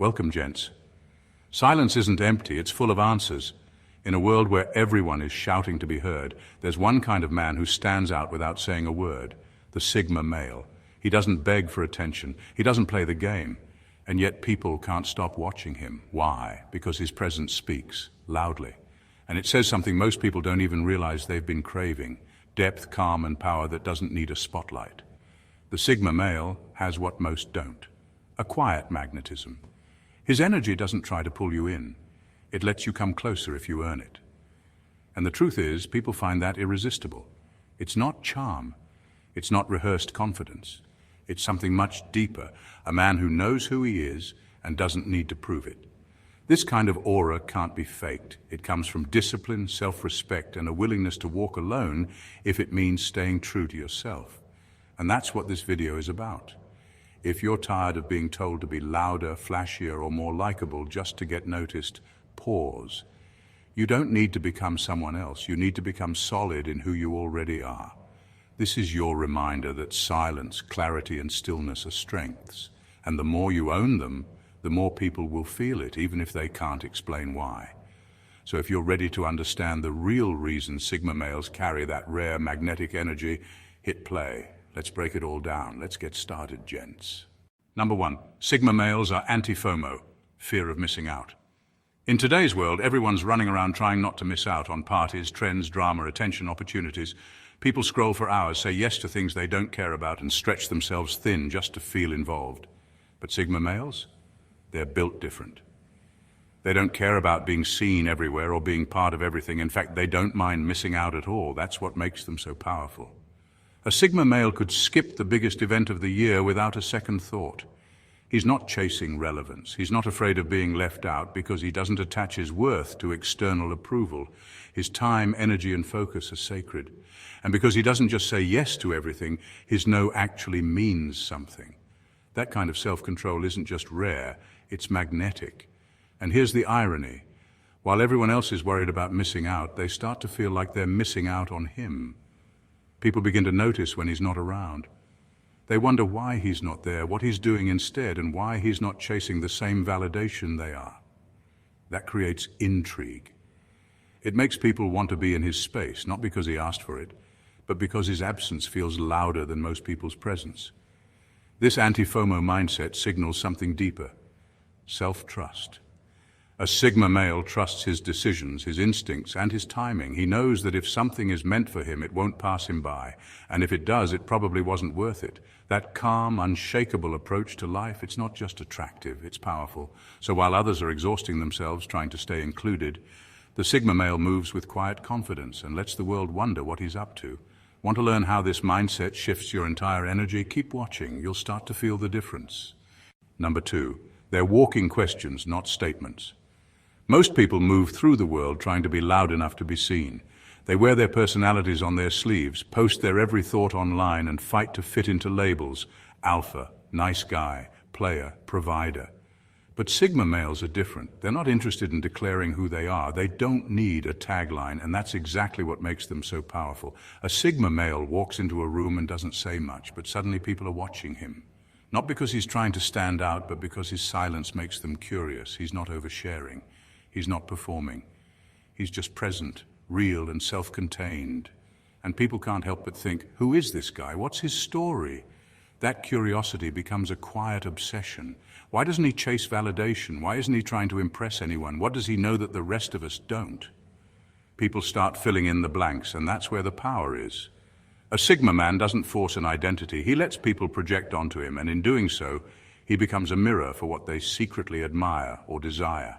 Welcome, gents. Silence isn't empty, it's full of answers. In a world where everyone is shouting to be heard, there's one kind of man who stands out without saying a word, the Sigma male. He doesn't beg for attention, he doesn't play the game, and yet people can't stop watching him. Why? Because his presence speaks, loudly. And it says something most people don't even realize they've been craving, depth, calm, and power that doesn't need a spotlight. The Sigma male has what most don't, a quiet magnetism. His energy doesn't try to pull you in. It lets you come closer if you earn it. And the truth is, people find that irresistible. It's not charm. It's not rehearsed confidence. It's something much deeper, a man who knows who he is and doesn't need to prove it. This kind of aura can't be faked. It comes from discipline, self-respect, and a willingness to walk alone if it means staying true to yourself. And that's what this video is about. If you're tired of being told to be louder, flashier, or more likable just to get noticed, pause. You don't need to become someone else. You need to become solid in who you already are. This is your reminder that silence, clarity, and stillness are strengths. And the more you own them, the more people will feel it, even if they can't explain why. So if you're ready to understand the real reason Sigma males carry that rare magnetic energy, hit play. Let's break it all down. Let's get started, gents. Number 1, Sigma males are anti-fomo, fear of missing out. In today's world, everyone's running around trying not to miss out on parties, trends, drama, attention, opportunities. People scroll for hours, say yes to things they don't care about, and stretch themselves thin just to feel involved. But Sigma males? They're built different. They don't care about being seen everywhere or being part of everything. In fact, they don't mind missing out at all. That's what makes them so powerful. A Sigma male could skip the biggest event of the year without a second thought. He's not chasing relevance. He's not afraid of being left out because he doesn't attach his worth to external approval. His time, energy, and focus are sacred. And because he doesn't just say yes to everything, his no actually means something. That kind of self-control isn't just rare, it's magnetic. And here's the irony. While everyone else is worried about missing out, they start to feel like they're missing out on him. People begin to notice when he's not around. They wonder why he's not there, what he's doing instead, and why he's not chasing the same validation they are. That creates intrigue. It makes people want to be in his space, not because he asked for it, but because his absence feels louder than most people's presence. This anti-fomo mindset signals something deeper: self-trust. A Sigma male trusts his decisions, his instincts, and his timing. He knows that if something is meant for him, it won't pass him by. And if it does, it probably wasn't worth it. That calm, unshakable approach to life, it's not just attractive, it's powerful. So while others are exhausting themselves trying to stay included, the Sigma male moves with quiet confidence and lets the world wonder what he's up to. Want to learn how this mindset shifts your entire energy? Keep watching. You'll start to feel the difference. Number 2, they're walking questions, not statements. Most people move through the world trying to be loud enough to be seen. They wear their personalities on their sleeves, post their every thought online, and fight to fit into labels: alpha, nice guy, player, provider. But Sigma males are different. They're not interested in declaring who they are. They don't need a tagline, and that's exactly what makes them so powerful. A Sigma male walks into a room and doesn't say much, but suddenly people are watching him. Not because he's trying to stand out, but because his silence makes them curious. He's not oversharing. He's not performing. He's just present, real, and self-contained. And people can't help but think, who is this guy? What's his story? That curiosity becomes a quiet obsession. Why doesn't he chase validation? Why isn't he trying to impress anyone? What does he know that the rest of us don't? People start filling in the blanks, and that's where the power is. A Sigma man doesn't force an identity. He lets people project onto him, and in doing so, he becomes a mirror for what they secretly admire or desire.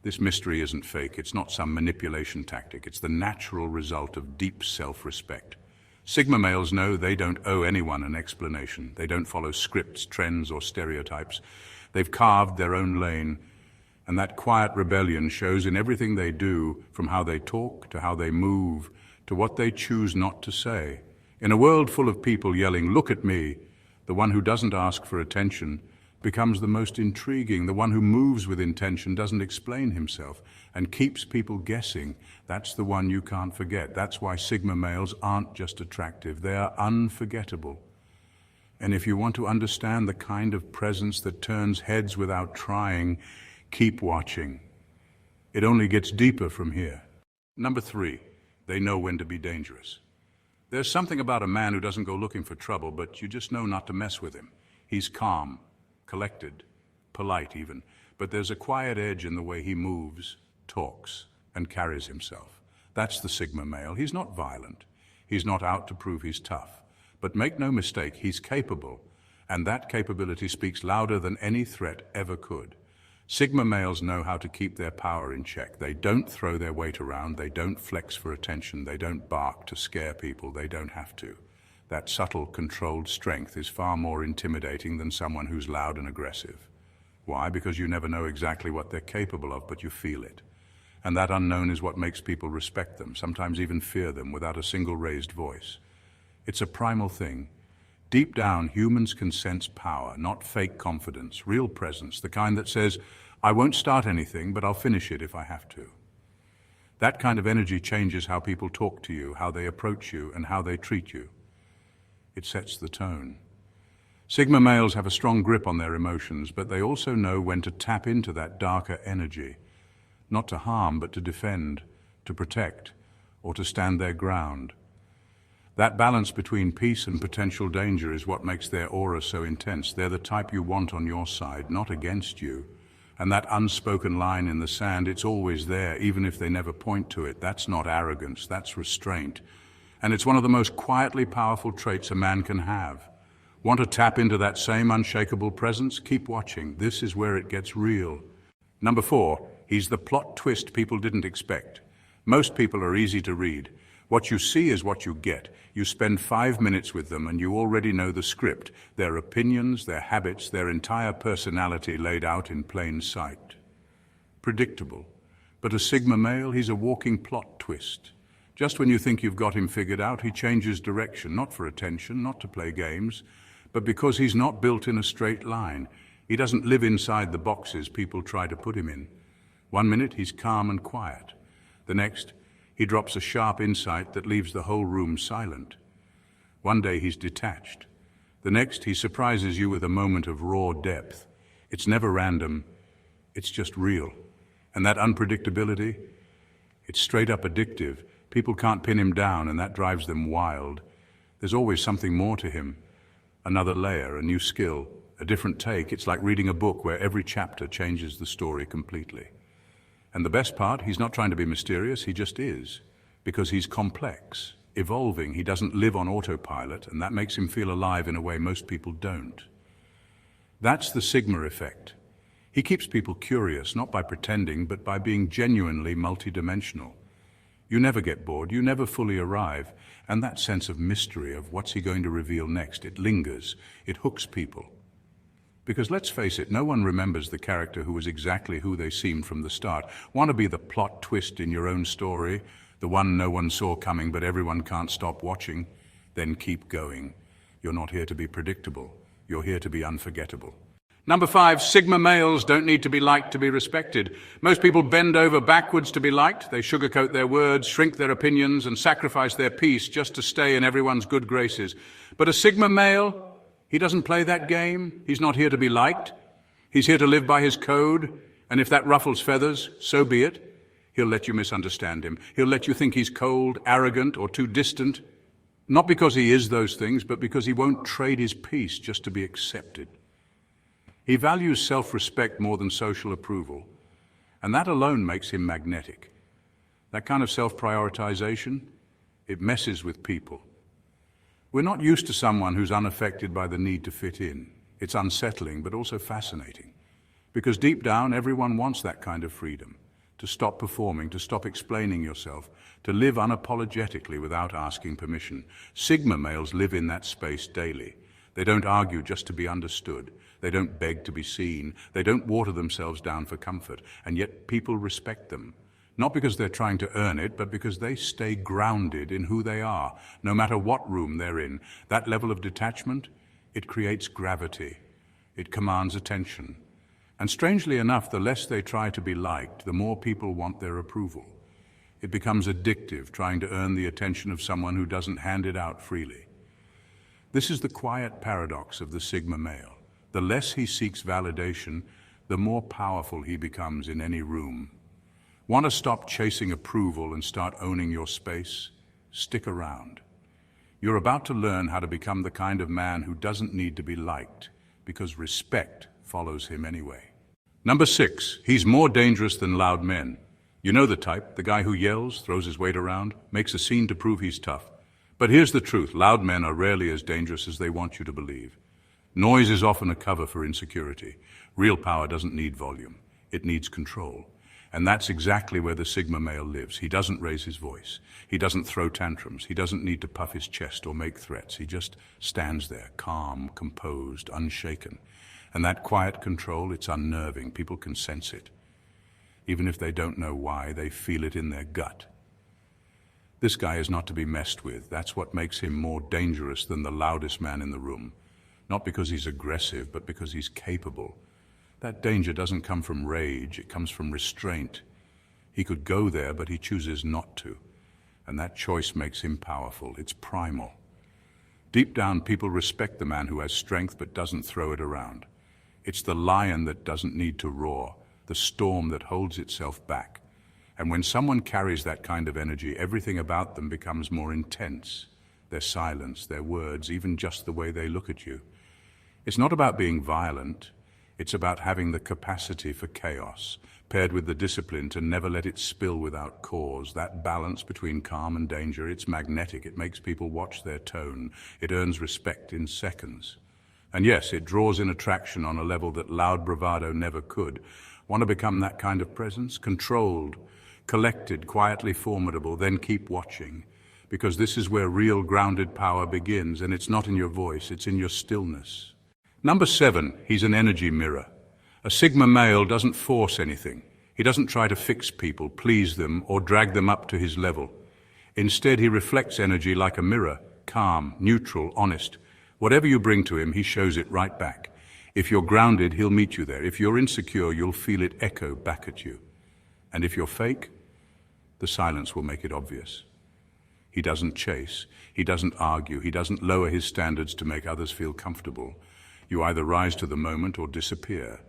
This mystery isn't fake. It's not some manipulation tactic. It's the natural result of deep self-respect. Sigma males know they don't owe anyone an explanation. They don't follow scripts, trends, or stereotypes. They've carved their own lane, and that quiet rebellion shows in everything they do, from how they talk, to how they move, to what they choose not to say. In a world full of people yelling, "Look at me," the one who doesn't ask for attention becomes the most intriguing. The one who moves with intention, doesn't explain himself, and keeps people guessing. That's the one you can't forget. That's why Sigma males aren't just attractive, they are unforgettable. And if you want to understand the kind of presence that turns heads without trying, keep watching. It only gets deeper from here. Number 3, they know when to be dangerous. There's something about a man who doesn't go looking for trouble, but you just know not to mess with him. He's calm, collected, polite even, but there's a quiet edge in the way he moves, talks, and carries himself. That's the Sigma male. He's not violent. He's not out to prove he's tough. But make no mistake, he's capable, and that capability speaks louder than any threat ever could. Sigma males know how to keep their power in check. They don't throw their weight around, they don't flex for attention, they don't bark to scare people, they don't have to. That subtle, controlled strength is far more intimidating than someone who's loud and aggressive. Why? Because you never know exactly what they're capable of, but you feel it. And that unknown is what makes people respect them, sometimes even fear them, without a single raised voice. It's a primal thing. Deep down, humans can sense power, not fake confidence, real presence, the kind that says, I won't start anything, but I'll finish it if I have to. That kind of energy changes how people talk to you, how they approach you, and how they treat you. It sets the tone. Sigma males have a strong grip on their emotions, but they also know when to tap into that darker energy, not to harm, but to defend, to protect, or to stand their ground. That balance between peace and potential danger is what makes their aura so intense. They're the type you want on your side, not against you. And that unspoken line in the sand, it's always there, even if they never point to it. That's not arrogance, that's restraint. And it's one of the most quietly powerful traits a man can have. Want to tap into that same unshakable presence? Keep watching. This is where it gets real. Number 4, he's the plot twist people didn't expect. Most people are easy to read. What you see is what you get. You spend 5 minutes with them and you already know the script, their opinions, their habits, their entire personality laid out in plain sight. Predictable. But a Sigma male, he's a walking plot twist. Just when you think you've got him figured out, he changes direction, not for attention, not to play games, but because he's not built in a straight line. He doesn't live inside the boxes people try to put him in. 1 minute, he's calm and quiet. The next, he drops a sharp insight that leaves the whole room silent. One day he's detached. The next, he surprises you with a moment of raw depth. It's never random, it's just real. And that unpredictability, it's straight up addictive. People can't pin him down, and that drives them wild. There's always something more to him. Another layer, a new skill, a different take. It's like reading a book where every chapter changes the story completely. And the best part, he's not trying to be mysterious, he just is. Because he's complex, evolving. He doesn't live on autopilot, and that makes him feel alive in a way most people don't. That's the Sigma effect. He keeps people curious, not by pretending, but by being genuinely multidimensional. You never get bored, you never fully arrive, and that sense of mystery of what's he going to reveal next, it lingers, it hooks people. Because let's face it, no one remembers the character who was exactly who they seemed from the start. Want to be the plot twist in your own story, the one no one saw coming but everyone can't stop watching? Then keep going. You're not here to be predictable, you're here to be unforgettable. Number 5, Sigma males don't need to be liked to be respected. Most people bend over backwards to be liked. They sugarcoat their words, shrink their opinions, and sacrifice their peace just to stay in everyone's good graces. But a Sigma male, he doesn't play that game. He's not here to be liked. He's here to live by his code, and if that ruffles feathers, so be it. He'll let you misunderstand him. He'll let you think he's cold, arrogant, or too distant. Not because he is those things, but because he won't trade his peace just to be accepted. He values self-respect more than social approval, and that alone makes him magnetic. That kind of self-prioritization, it messes with people. We're not used to someone who's unaffected by the need to fit in. It's unsettling, but also fascinating. Because deep down, everyone wants that kind of freedom. To stop performing, to stop explaining yourself, to live unapologetically without asking permission. Sigma males live in that space daily. They don't argue just to be understood. They don't beg to be seen. They don't water themselves down for comfort. And yet people respect them. Not because they're trying to earn it, but because they stay grounded in who they are, no matter what room they're in. That level of detachment, it creates gravity. It commands attention. And strangely enough, the less they try to be liked, the more people want their approval. It becomes addictive, trying to earn the attention of someone who doesn't hand it out freely. This is the quiet paradox of the Sigma male. The less he seeks validation, the more powerful he becomes in any room. Want to stop chasing approval and start owning your space? Stick around. You're about to learn how to become the kind of man who doesn't need to be liked, because respect follows him anyway. Number 6, he's more dangerous than loud men. You know the type, the guy who yells, throws his weight around, makes a scene to prove he's tough. But here's the truth, loud men are rarely as dangerous as they want you to believe. Noise is often a cover for insecurity. Real power doesn't need volume, it needs control. And that's exactly where the Sigma male lives. He doesn't raise his voice. He doesn't throw tantrums. He doesn't need to puff his chest or make threats. He just stands there, calm, composed, unshaken. And that quiet control, it's unnerving. People can sense it. Even if they don't know why, they feel it in their gut. This guy is not to be messed with. That's what makes him more dangerous than the loudest man in the room. Not because he's aggressive, but because he's capable. That danger doesn't come from rage, it comes from restraint. He could go there, but he chooses not to. And that choice makes him powerful. It's primal. Deep down, people respect the man who has strength but doesn't throw it around. It's the lion that doesn't need to roar, the storm that holds itself back. And when someone carries that kind of energy, everything about them becomes more intense. Their silence, their words, even just the way they look at you. It's not about being violent. It's about having the capacity for chaos, paired with the discipline to never let it spill without cause. That balance between calm and danger, it's magnetic. It makes people watch their tone. It earns respect in seconds. And yes, it draws in attraction on a level that loud bravado never could. Want to become that kind of presence? Controlled, collected, quietly formidable, then keep watching. Because this is where real grounded power begins, and it's not in your voice, it's in your stillness. Number 7, he's an energy mirror. A Sigma male doesn't force anything. He doesn't try to fix people, please them, or drag them up to his level. Instead, he reflects energy like a mirror, calm, neutral, honest. Whatever you bring to him, he shows it right back. If you're grounded, he'll meet you there. If you're insecure, you'll feel it echo back at you. And if you're fake, the silence will make it obvious. He doesn't chase, he doesn't argue, he doesn't lower his standards to make others feel comfortable. You either rise to the moment or disappear.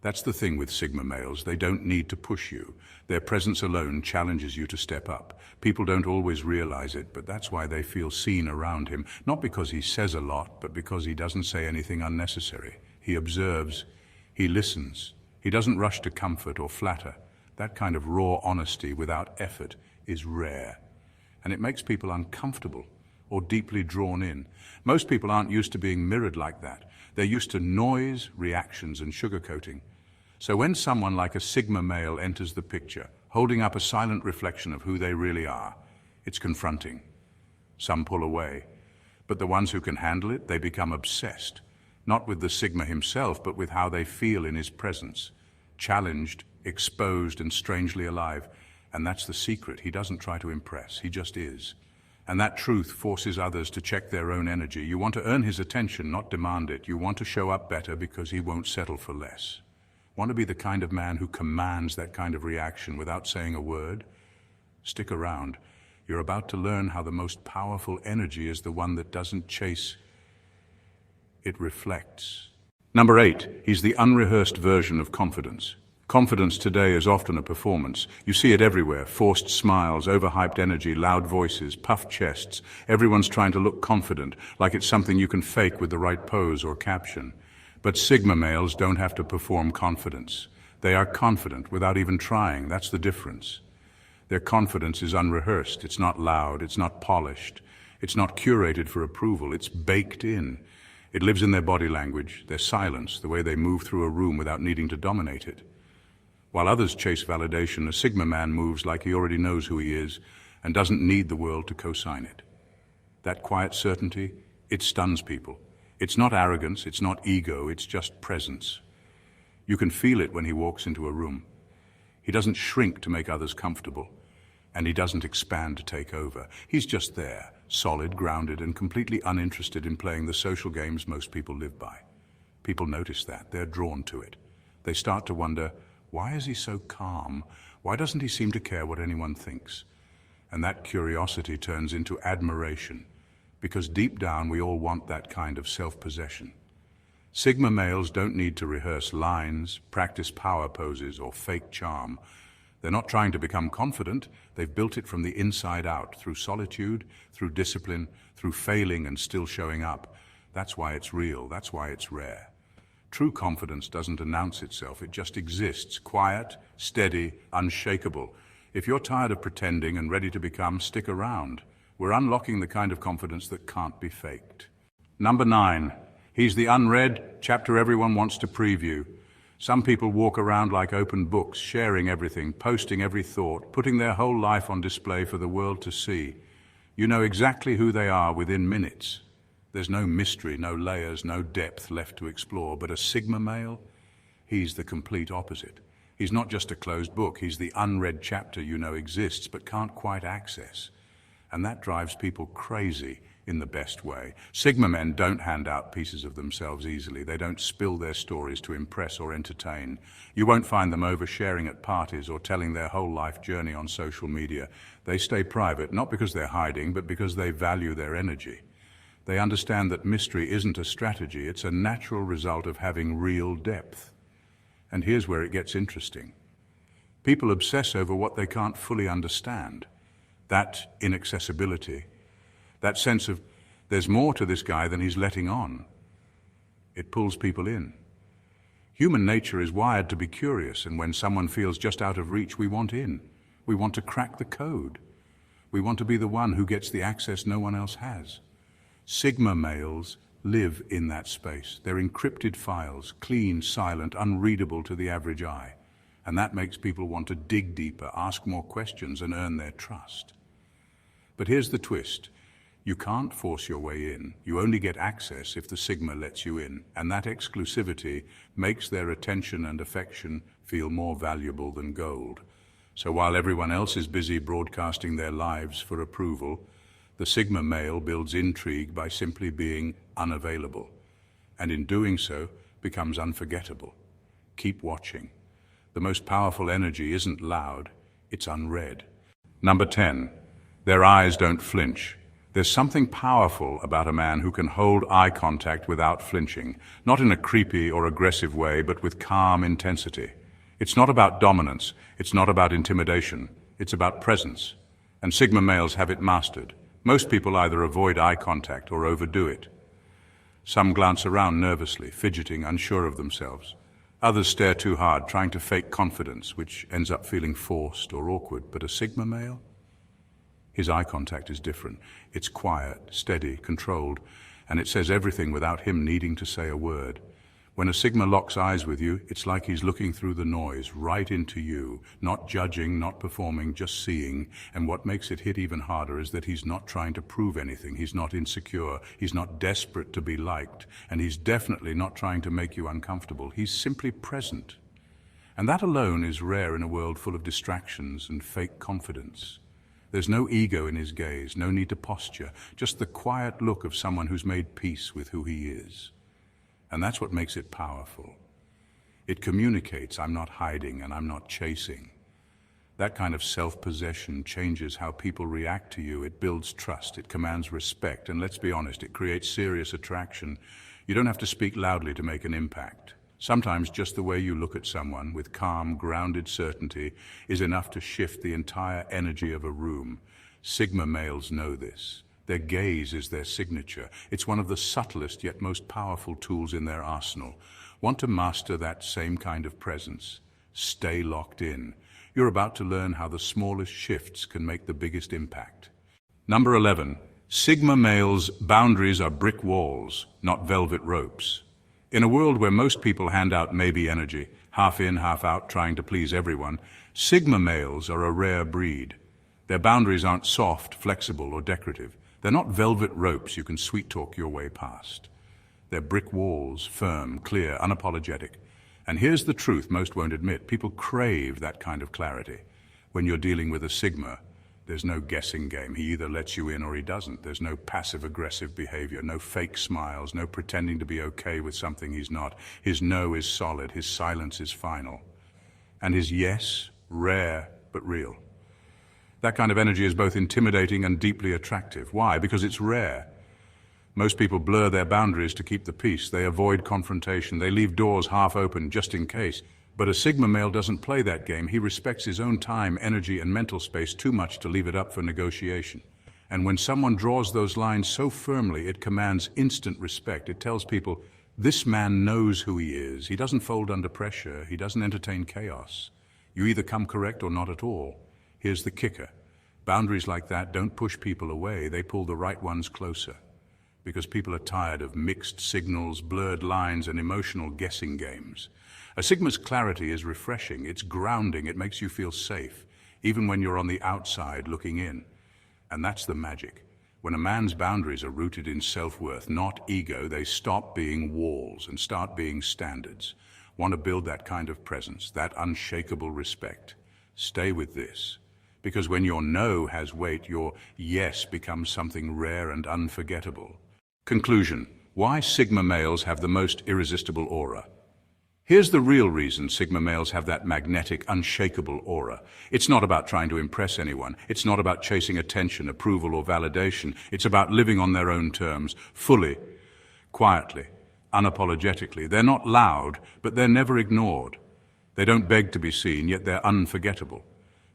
That's the thing with Sigma males, they don't need to push you. Their presence alone challenges you to step up. People don't always realize it, but that's why they feel seen around him. Not because he says a lot, but because he doesn't say anything unnecessary. He observes, he listens. He doesn't rush to comfort or flatter. That kind of raw honesty without effort is rare. And it makes people uncomfortable or deeply drawn in. Most people aren't used to being mirrored like that. They're used to noise, reactions, and sugarcoating. So when someone like a Sigma male enters the picture, holding up a silent reflection of who they really are, it's confronting. Some pull away. But the ones who can handle it, they become obsessed. Not with the Sigma himself, but with how they feel in his presence. Challenged, exposed, and strangely alive. And that's the secret. He doesn't try to impress. He just is. And that truth forces others to check their own energy. You want to earn his attention, not demand it. You want to show up better because he won't settle for less. Want to be the kind of man who commands that kind of reaction without saying a word? Stick around. You're about to learn how the most powerful energy is the one that doesn't chase, it reflects. Number 8, he's the unrehearsed version of confidence. Confidence today is often a performance. You see it everywhere. Forced smiles, overhyped energy, loud voices, puffed chests. Everyone's trying to look confident, like it's something you can fake with the right pose or caption. But Sigma males don't have to perform confidence. They are confident without even trying. That's the difference. Their confidence is unrehearsed. It's not loud. It's not polished. It's not curated for approval. It's baked in. It lives in their body language, their silence, the way they move through a room without needing to dominate it. While others chase validation, a Sigma man moves like he already knows who he is and doesn't need the world to co-sign it. That quiet certainty, it stuns people. It's not arrogance, it's not ego, it's just presence. You can feel it when he walks into a room. He doesn't shrink to make others comfortable, and he doesn't expand to take over. He's just there, solid, grounded, and completely uninterested in playing the social games most people live by. People notice that, they're drawn to it. They start to wonder, why is he so calm? Why doesn't he seem to care what anyone thinks? And that curiosity turns into admiration, because deep down we all want that kind of self-possession. Sigma males don't need to rehearse lines, practice power poses, or fake charm. They're not trying to become confident. They've built it from the inside out, through solitude, through discipline, through failing and still showing up. That's why it's real. That's why it's rare. True confidence doesn't announce itself. It just exists, quiet, steady, unshakable. If you're tired of pretending and ready to become, stick around. We're unlocking the kind of confidence that can't be faked. Number 9. He's the unread chapter everyone wants to preview. Some people walk around like open books, sharing everything, posting every thought, putting their whole life on display for the world to see. You know exactly who they are within minutes. There's no mystery, no layers, no depth left to explore. But a Sigma male, he's the complete opposite. He's not just a closed book, he's the unread chapter you know exists but can't quite access. And that drives people crazy in the best way. Sigma men don't hand out pieces of themselves easily. They don't spill their stories to impress or entertain. You won't find them oversharing at parties or telling their whole life journey on social media. They stay private, not because they're hiding, but because they value their energy. They understand that mystery isn't a strategy, it's a natural result of having real depth. And here's where it gets interesting. People obsess over what they can't fully understand. That inaccessibility, that sense of there's more to this guy than he's letting on. It pulls people in. Human nature is wired to be curious, and when someone feels just out of reach, we want in. We want to crack the code. We want to be the one who gets the access no one else has. Sigma males live in that space. They're encrypted files, clean, silent, unreadable to the average eye. And that makes people want to dig deeper, ask more questions, and earn their trust. But here's the twist. You can't force your way in. You only get access if the Sigma lets you in. And that exclusivity makes their attention and affection feel more valuable than gold. So while everyone else is busy broadcasting their lives for approval, the Sigma male builds intrigue by simply being unavailable. And in doing so, becomes unforgettable. Keep watching. The most powerful energy isn't loud, it's unread. Number 10. Their eyes don't flinch. There's something powerful about a man who can hold eye contact without flinching, not in a creepy or aggressive way, but with calm intensity. It's not about dominance, it's not about intimidation, it's about presence. And Sigma males have it mastered. Most people either avoid eye contact or overdo it. Some glance around nervously, fidgeting, unsure of themselves. Others stare too hard, trying to fake confidence, which ends up feeling forced or awkward. But a Sigma male? His eye contact is different. It's quiet, steady, controlled, and it says everything without him needing to say a word. When a Sigma locks eyes with you, it's like he's looking through the noise, right into you, not judging, not performing, just seeing. And what makes it hit even harder is that he's not trying to prove anything. He's not insecure. He's not desperate to be liked. And he's definitely not trying to make you uncomfortable. He's simply present. And that alone is rare in a world full of distractions and fake confidence. There's no ego in his gaze, no need to posture, just the quiet look of someone who's made peace with who he is. And that's what makes it powerful. It communicates, I'm not hiding and I'm not chasing. That kind of self-possession changes how people react to you. It builds trust, it commands respect, and let's be honest, it creates serious attraction. You don't have to speak loudly to make an impact. Sometimes just the way you look at someone with calm, grounded certainty is enough to shift the entire energy of a room. Sigma males know this. Their gaze is their signature. It's one of the subtlest yet most powerful tools in their arsenal. Want to master that same kind of presence? Stay locked in. You're about to learn how the smallest shifts can make the biggest impact. Number 11. Sigma males' boundaries are brick walls, not velvet ropes. In a world where most people hand out maybe energy, half in, half out, trying to please everyone, Sigma males are a rare breed. Their boundaries aren't soft, flexible, or decorative. They're not velvet ropes you can sweet-talk your way past. They're brick walls, firm, clear, unapologetic. And here's the truth most won't admit. People crave that kind of clarity. When you're dealing with a Sigma, there's no guessing game. He either lets you in or he doesn't. There's no passive-aggressive behavior, no fake smiles, no pretending to be okay with something he's not. His no is solid, his silence is final. And his yes, rare but real. That kind of energy is both intimidating and deeply attractive. Why? Because it's rare. Most people blur their boundaries to keep the peace. They avoid confrontation. They leave doors half open just in case. But a Sigma male doesn't play that game. He respects his own time, energy, and mental space too much to leave it up for negotiation. And when someone draws those lines so firmly, it commands instant respect. It tells people, this man knows who he is. He doesn't fold under pressure. He doesn't entertain chaos. You either come correct or not at all. Here's the kicker. Boundaries like that don't push people away. They pull the right ones closer. Because people are tired of mixed signals, blurred lines, and emotional guessing games. A Sigma's clarity is refreshing. It's grounding. It makes you feel safe, even when you're on the outside looking in. And that's the magic. When a man's boundaries are rooted in self-worth, not ego, they stop being walls and start being standards. Want to build that kind of presence, that unshakable respect? Stay with this. Because when your no has weight, your yes becomes something rare and unforgettable. Conclusion. Why Sigma males have the most irresistible aura. Here's the real reason Sigma males have that magnetic, unshakable aura. It's not about trying to impress anyone. It's not about chasing attention, approval, or validation. It's about living on their own terms, fully, quietly, unapologetically. They're not loud, but they're never ignored. They don't beg to be seen, yet they're unforgettable.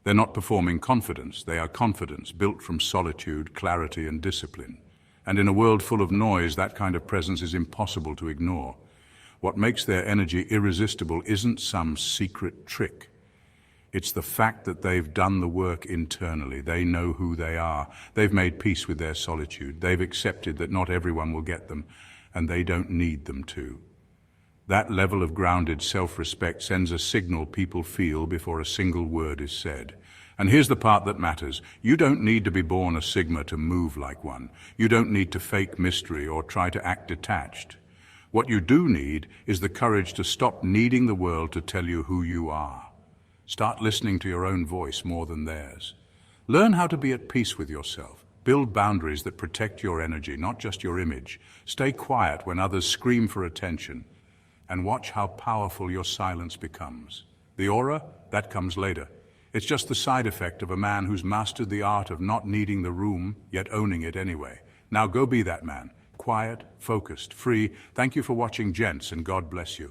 They're not performing confidence. They are confidence, built from solitude, clarity, and discipline. And in a world full of noise, that kind of presence is impossible to ignore. What makes their energy irresistible isn't some secret trick. It's the fact that they've done the work internally. They know who they are. They've made peace with their solitude. They've accepted that not everyone will get them, and they don't need them to. That level of grounded self-respect sends a signal people feel before a single word is said. And here's the part that matters. You don't need to be born a Sigma to move like one. You don't need to fake mystery or try to act detached. What you do need is the courage to stop needing the world to tell you who you are. Start listening to your own voice more than theirs. Learn how to be at peace with yourself. Build boundaries that protect your energy, not just your image. Stay quiet when others scream for attention. And watch how powerful your silence becomes. The aura, that comes later. It's just the side effect of a man who's mastered the art of not needing the room, yet owning it anyway. Now go be that man. Quiet, focused, free. Thank you for watching, Gents, and God bless you.